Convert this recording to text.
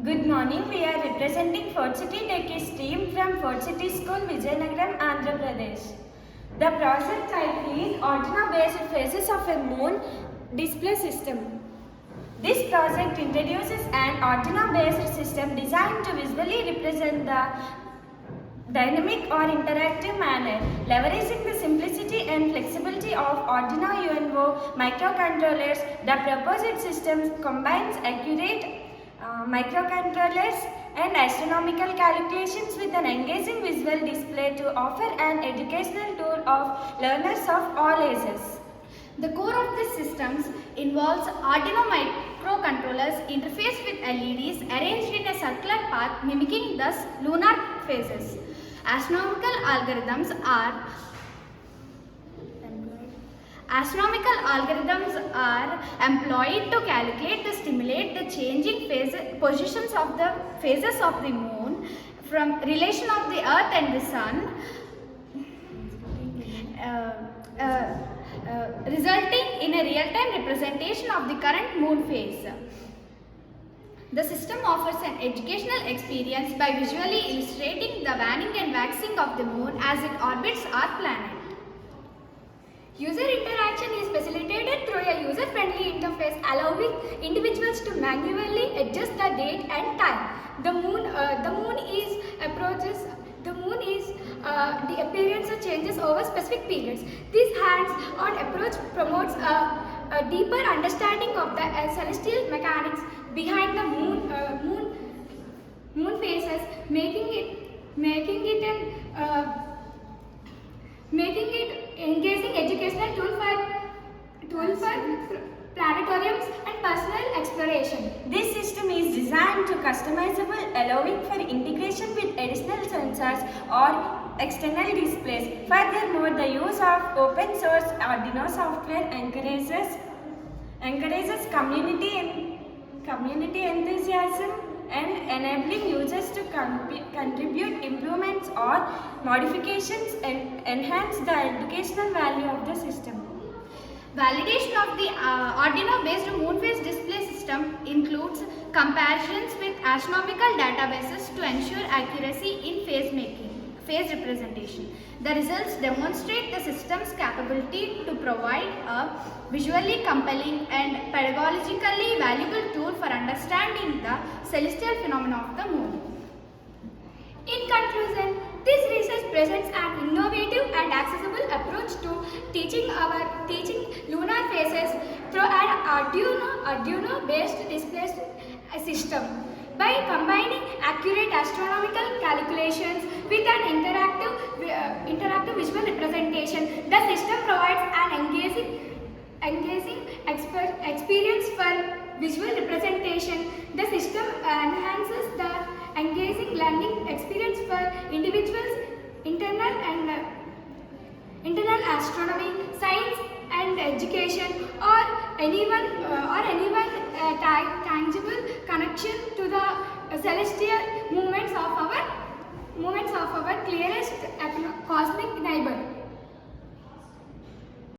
Good morning. We are representing Fort City Techies team from Fort City School, Vizianagaram, Andhra Pradesh. The project title is Arduino-based phases of a moon display system. This project introduces an Arduino-based system designed to visually represent the dynamic or interactive manner, leveraging the simplicity and flexibility of Arduino UNO microcontrollers. The proposed system combines accurate microcontrollers and astronomical calculations with an engaging visual display to offer an educational tool of learners of all ages. The core of these systems involves Arduino microcontrollers interfaced with LEDs arranged in a circular path mimicking thus lunar phases. Astronomical algorithms are employed to calculate to stimulate the changing positions of the phases of the moon from relation of the earth and the sun, resulting in a real-time representation of the current moon phase. The system offers an educational experience by visually illustrating the waning and waxing of the moon as it orbits our planet. User interaction is facilitated through a user-friendly interface allowing individuals to manually adjust the date and time. The moon the appearance changes over specific periods. This hands-on approach promotes a deeper understanding of the celestial mechanics behind the moon phases, making it engaging educational tool for planetariums and personal exploration. This system is designed to customizable, allowing for integration with additional sensors or external displays. Furthermore, the use of open source Arduino software encourages community enthusiasm and enabling users to contribute improvements or modifications and enhance the educational value of the system. Validation of the Arduino-based moon phase display system includes comparisons with astronomical databases to ensure accuracy in phase representation. The results demonstrate the system's capability to provide a visually compelling and pedagogically valuable tool for understanding the celestial phenomena of the moon. In conclusion, this research presents an innovative and accessible approach to teaching lunar phases through an Arduino-based display system. By combining accurate astronomical calculations with an interactive visual representation, the system provides an engaging experience for visual representation. The system enhances the engaging learning experience for individuals, internal astronomy, science and education, or anyone tangible connection to the celestial movements of our clearest cosmic neighbor.